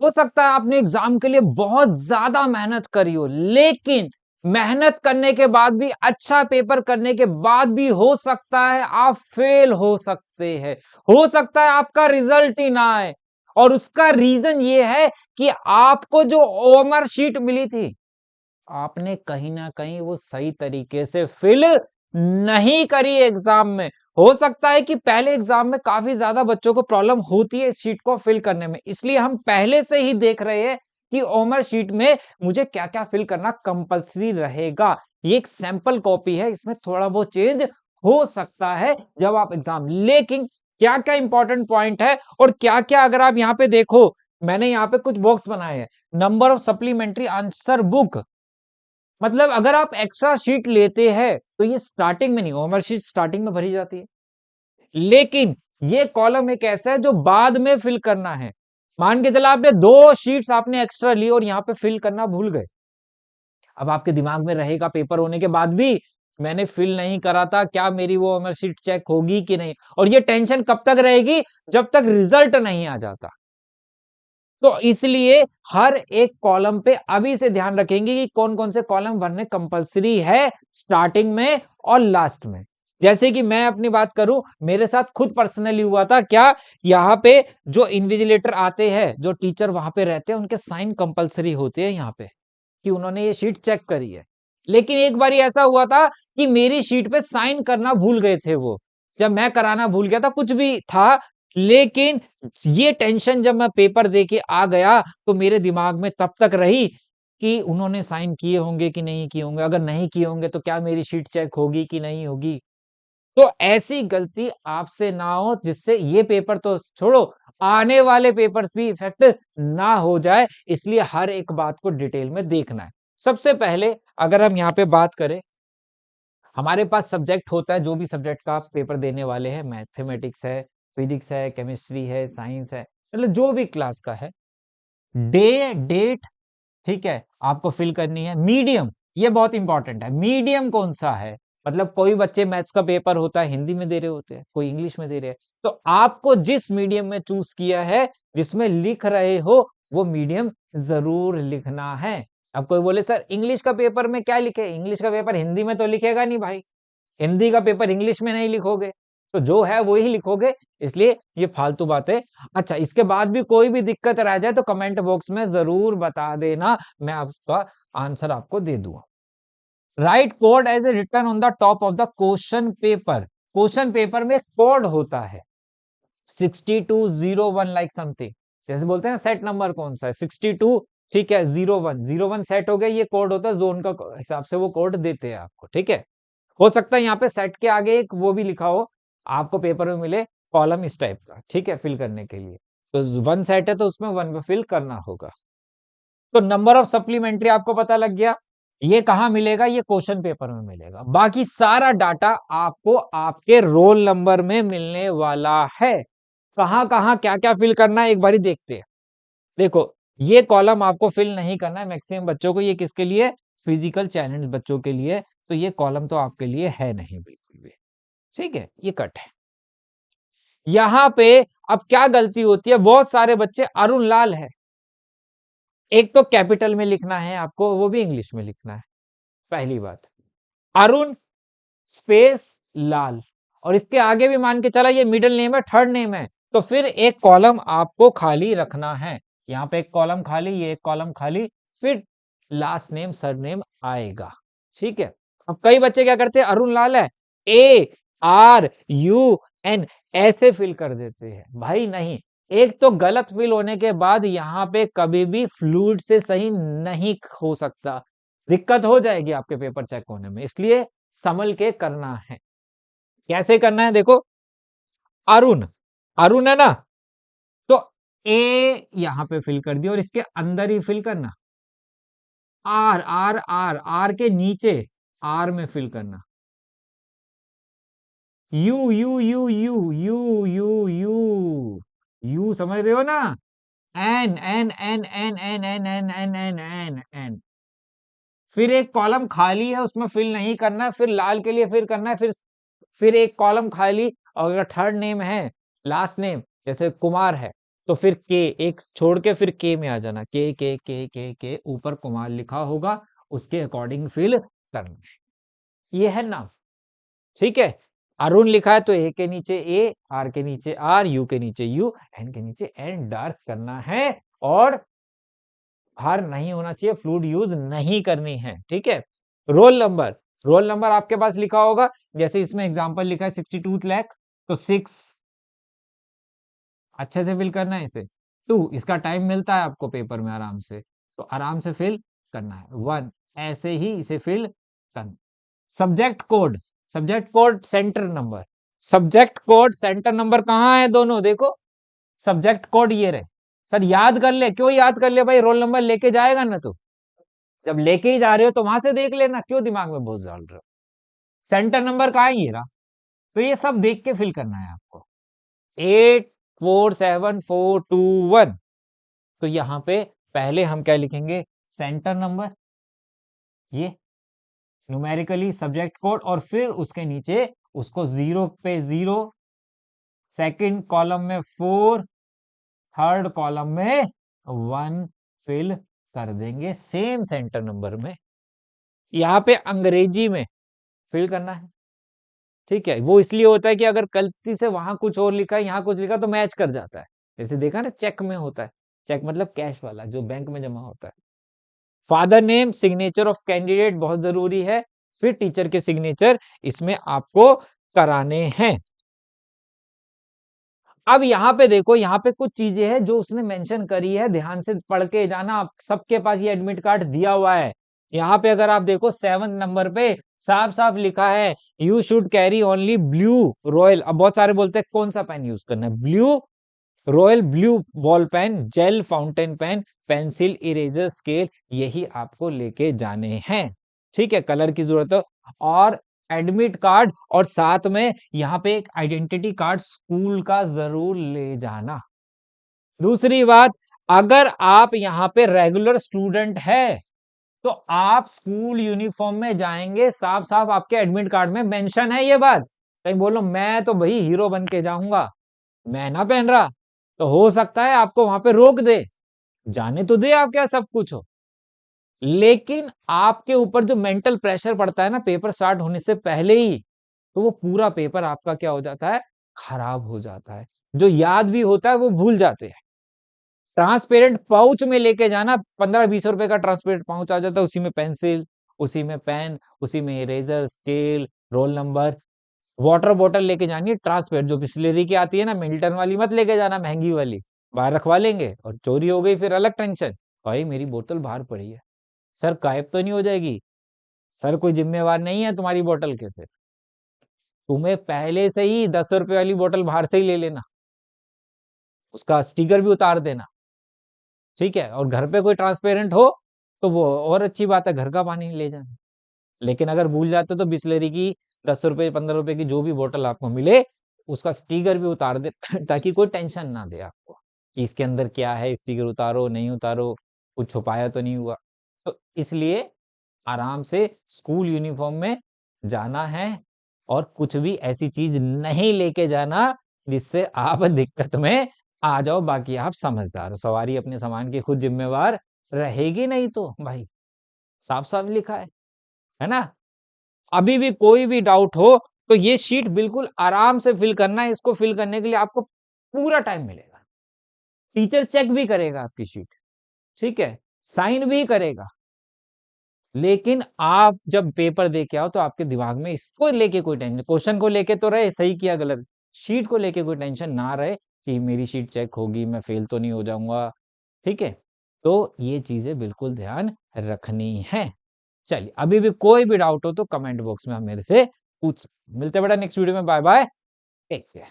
हो सकता है आपने एग्जाम के लिए बहुत ज्यादा मेहनत करी हो, लेकिन मेहनत करने के बाद भी, अच्छा पेपर करने के बाद भी हो सकता है आप फेल हो सकते हैं, हो सकता है आपका रिजल्ट ही ना आए। और उसका रीजन ये है कि आपको जो ओएमआर शीट मिली थी, आपने कहीं ना कहीं वो सही तरीके से फिल नहीं करी एग्जाम में। हो सकता है कि पहले एग्जाम में काफी ज्यादा बच्चों को प्रॉब्लम होती है इस शीट को फिल करने में, इसलिए हम पहले से ही देख रहे हैं कि ओमर शीट में मुझे क्या क्या फिल करना कंपलसरी रहेगा। ये एक सैंपल कॉपी है, इसमें थोड़ा बहुत चेंज हो सकता है जब आप एग्जाम, लेकिन क्या क्या इंपॉर्टेंट पॉइंट है और क्या क्या, अगर आप यहाँ पे देखो, मैंने यहाँ पे कुछ बॉक्स बनाए हैं। Number of supplementary answer book, मतलब अगर आप एक्स्ट्रा शीट लेते हैं तो ये स्टार्टिंग में नहीं, ओमर शीट स्टार्टिंग में भरी जाती है, लेकिन ये कॉलम एक ऐसा है जो बाद में फिल करना है। मान के चला आपने 2 शीट्स आपने एक्स्ट्रा ली और यहां पे फिल करना भूल गए, अब आपके दिमाग में रहेगा पेपर होने के बाद भी मैंने फिल नहीं करा था, क्या मेरी वो ओमर शीट चेक होगी कि नहीं, और ये टेंशन कब तक रहेगी, जब तक रिजल्ट नहीं आ जाता। तो इसलिए हर एक कॉलम पे अभी से ध्यान रखेंगे कि कौन कौन से कॉलम भरने कंपलसरी है स्टार्टिंग में और लास्ट में। जैसे कि मैं अपनी बात करूं, मेरे साथ खुद पर्सनली हुआ था क्या, यहाँ पे जो इन्विजिलेटर आते हैं, जो टीचर वहां पे रहते हैं, उनके साइन कंपलसरी होते हैं यहाँ पे कि उन्होंने ये शीट चेक करी है। लेकिन एक बार ऐसा हुआ था कि मेरी शीट पे साइन करना भूल गए थे वो, जब मैं कराना भूल गया था, कुछ भी था, लेकिन ये टेंशन जब मैं पेपर दे के आ गया तो मेरे दिमाग में तब तक रही कि उन्होंने साइन किए होंगे कि नहीं किए होंगे, अगर नहीं किए होंगे तो क्या मेरी शीट चेक होगी कि नहीं होगी। तो ऐसी गलती आपसे ना हो, जिससे ये पेपर तो छोड़ो, आने वाले पेपर्स भी इफेक्ट ना हो जाए, इसलिए हर एक बात को डिटेल में देखना है। सबसे पहले अगर हम यहाँ पे बात करें, हमारे पास सब्जेक्ट होता है, जो भी सब्जेक्ट का आप पेपर देने वाले हैं, मैथमेटिक्स है, फिजिक्स है, केमिस्ट्री है, साइंस है, मतलब जो भी क्लास का है, डे डेट, ठीक है, आपको फिल करनी है। मीडियम, ये बहुत इंपॉर्टेंट है, मीडियम कौन सा है, मतलब कोई बच्चे मैथ्स का पेपर होता है हिंदी में दे रहे होते हैं, कोई इंग्लिश में दे रहे हैं, तो आपको जिस मीडियम में चूज किया है, जिसमें लिख रहे हो, वो मीडियम जरूर लिखना है। अब कोई बोले सर इंग्लिश का पेपर में क्या लिखे, इंग्लिश का पेपर हिंदी में तो लिखेगा नहीं भाई, हिंदी का पेपर इंग्लिश में नहीं लिखोगे, तो जो है वो ही लिखोगे, इसलिए ये फालतू बातें। अच्छा, इसके बाद भी कोई भी दिक्कत रह जाए तो कमेंट बॉक्स में जरूर बता देना, मैं आपका आंसर आपको दे दूंगा। Write code as a written on the top of the question paper, question paper में कोड होता है 6201 लाइक समथिंग, जैसे बोलते हैं सेट नंबर कौन सा है 62, ठीक है, 01 सेट हो गया, ये कोड होता है जोन का हिसाब से वो कोड देते हैं आपको, ठीक है। हो सकता है यहाँ पे सेट के आगे एक वो भी लिखा हो, आपको पेपर में मिले कॉलम इस टाइप का, ठीक है, फिल करने के लिए, तो 1 सेट है तो उसमें 1 पे फिल करना होगा। तो नंबर ऑफ सप्लीमेंट्री आपको पता लग गया, ये कहां मिलेगा, ये क्वेश्चन पेपर में मिलेगा। बाकी सारा डाटा आपको आपके रोल नंबर में मिलने वाला है। कहां कहां क्या क्या फिल करना है एक बारी देखते हैं। देखो, ये कॉलम आपको फिल नहीं करना है मैक्सिमम बच्चों को, ये किसके लिए, फिजिकल चैलेंज बच्चों के लिए, तो ये कॉलम तो आपके लिए है नहीं बिल्कुल भी, ठीक है, ये कट है। यहां पे अब क्या गलती होती है, बहुत सारे बच्चे, अरुण लाल है, एक तो कैपिटल में लिखना है आपको, वो भी इंग्लिश में लिखना है, पहली बात, अरुण स्पेस लाल, और इसके आगे भी मान के चला ये मिडिल नेम है, थर्ड नेम है, तो फिर एक कॉलम आपको खाली रखना है, यहाँ पे एक कॉलम खाली, ये एक कॉलम खाली, फिर लास्ट नेम सर नेम आएगा, ठीक है। अब कई बच्चे क्या करते हैं, अरुण लाल है, ARUN ऐसे फिल कर देते हैं, भाई नहीं, एक तो गलत फिल होने के बाद यहाँ पे कभी भी फ्लूइड से सही नहीं हो सकता, दिक्कत हो जाएगी आपके पेपर चेक होने में, इसलिए संभल के करना है। कैसे करना है देखो, अरुण, अरुण है ना, तो ए यहां पे फिल कर दिया और इसके अंदर ही फिल करना, आर आर आर आर के नीचे आर में फिल करना, U U U U U U U U समझ रहे हो ना, N N N N N N N N N N N, फिर एक कॉलम खाली है उसमें फिल नहीं करना है, फिर लाल के लिए फिर करना है, फिर एक कॉलम खाली, और अगर थर्ड नेम है, लास्ट नेम जैसे कुमार है, तो फिर के एक छोड़ के फिर के में आ जाना, के ऊपर कुमार लिखा होगा, उसके अकॉर्डिंग फिल करना। ये है ना, ठीक है। अरुण लिखा है तो ए के नीचे ए, आर के नीचे आर, यू के नीचे यू, एन के नीचे एन डार्क करना है, और हार नहीं होना चाहिए, फ्लूइड यूज नहीं करनी है, ठीक है। रोल नंबर, रोल नंबर आपके पास लिखा होगा, जैसे इसमें एग्जांपल लिखा है 62 लाख, तो 6 अच्छे से फिल करना है इसे। 2 इसका टाइम मिलता है आपको पेपर में आराम से, तो आराम से फिल करना है। 1 ऐसे ही इसे फिल करना। Subject code, subject code centre number, subject code centre number कहाँ है दोनों, देखो सब्जेक्ट कोड ये रहे। सर याद कर ले, क्यों याद कर ले भाई, रोल नंबर लेके जाएगा ना तू, जब लेके ही जा रहे हो तो वहां से देख लेना, क्यों दिमाग में बोझ डाल रहे हो। सेंटर नंबर कहाँ है, ये रहा। तो ये सब देख के फिल करना है आपको। 847421, तो यहां पे पहले हम क्या लिखेंगे, सेंटर नंबर, ये न्यूमेरिकली सब्जेक्ट कोड, और फिर उसके नीचे उसको 0 पे 0, सेकंड कॉलम में 4, थर्ड कॉलम में 1 फिल कर देंगे सेम सेंटर नंबर में। यहाँ पे अंग्रेजी में फिल करना है, ठीक है। वो इसलिए होता है कि अगर गलती से वहां कुछ और लिखा है, यहाँ कुछ लिखा, तो मैच कर जाता है। जैसे देखा ना चेक में होता है, चेक मतलब कैश वाला जो बैंक में जमा होता है। Father name, signature of candidate बहुत जरूरी है, फिर टीचर के सिग्नेचर इसमें आपको कराने हैं। अब यहाँ पे देखो, यहाँ पे कुछ चीजें हैं जो उसने मेंशन करी है, ध्यान से पढ़ के जाना। आप सबके पास ये एडमिट कार्ड दिया हुआ है। यहाँ पे अगर आप देखो 7 नंबर पे साफ साफ लिखा है, you should carry only blue royal. अब बहुत सारे बोलते हैं कौन सा पेन यूज करना है, blue royal blue ball pen, gel fountain pen, pencil, eraser, scale, यही आपको लेके जाने हैं, ठीक है। कलर की जरूरत है, और एडमिट कार्ड, और साथ में यहाँ पे एक आइडेंटिटी कार्ड स्कूल का जरूर ले जाना। दूसरी बात, अगर आप यहाँ पे रेगुलर स्टूडेंट है तो आप स्कूल यूनिफॉर्म में जाएंगे, साफ साफ आपके एडमिट कार्ड में मेंशन है ये बात। कहीं बोलो मैं तो भाई हीरो बन के जाऊंगा, मैं ना पहन रहा, तो हो सकता है आपको वहां पे रोक दे, जाने तो दे, आप क्या सब कुछ हो। लेकिन आपके ऊपर जो मेंटल प्रेशर पड़ता है ना पेपर स्टार्ट होने से पहले ही, तो वो पूरा पेपर आपका क्या हो जाता है, खराब हो जाता है। जो याद भी होता है वो भूल जाते हैं। ट्रांसपेरेंट पाउच में लेके जाना, 15-20 रुपए का ट्रांसपेरेंट पाउच आ जाता है, उसी में पेंसिल, उसी में पेन, उसी में eraser, scale, roll number. Water bottle लेके जानी है ट्रांसपेरेंट, जो बिस्लेरी की आती है ना, मिल्टन वाली मत लेके जाना, महंगी वाली, बाहर रखवा लेंगे और चोरी हो गई फिर अलग टेंशन, भाई मेरी बोतल बाहर पड़ी है, सर गायब तो नहीं हो जाएगी, सर कोई जिम्मेवार नहीं है तुम्हारी बोतल के, फिर तुम्हें पहले से ही 10 रुपए वाली बोतल बाहर से ही ले लेना, उसका स्टिकर भी उतार देना, ठीक है। और घर पे कोई ट्रांसपेरेंट हो तो वो और अच्छी बात है, घर का पानी ले जाना। लेकिन अगर भूल जाते तो बिस्लेरी की 10 रुपए 15 रुपए की जो भी बोतल आपको मिले, उसका स्टिकर भी उतार दे ताकि कोई टेंशन ना दे आपको कि इसके अंदर क्या है, स्टिकर उतारो नहीं उतारो, कुछ छुपाया तो नहीं हुआ। तो इसलिए आराम से स्कूल यूनिफॉर्म में जाना है, और कुछ भी ऐसी चीज नहीं लेके जाना जिससे आप दिक्कत में आ जाओ। बाकी आप समझदार हो, सवारी अपने सामान की खुद जिम्मेवार रहेगी, नहीं तो भाई साफ साफ लिखा है ना। अभी भी कोई भी डाउट हो तो ये शीट बिल्कुल आराम से फिल करना है। इसको फिल करने के लिए आपको पूरा टाइम मिलेगा, टीचर चेक भी करेगा आपकी शीट, ठीक है, साइन भी करेगा। लेकिन आप जब पेपर दे के आओ तो आपके दिमाग में इसको लेके कोई टेंशन, क्वेश्चन को लेके तो रहे सही किया गलत, शीट को लेके कोई टेंशन ना रहे कि मेरी शीट चेक होगी, मैं फेल तो नहीं हो जाऊंगा, ठीक है। तो ये चीजें बिल्कुल ध्यान रखनी है। चलिए, अभी भी कोई भी डाउट हो तो कमेंट बॉक्स में आप मेरे से पूछ। मिलते हैं बेटा नेक्स्ट वीडियो में, बाय बाय, टेक केयर।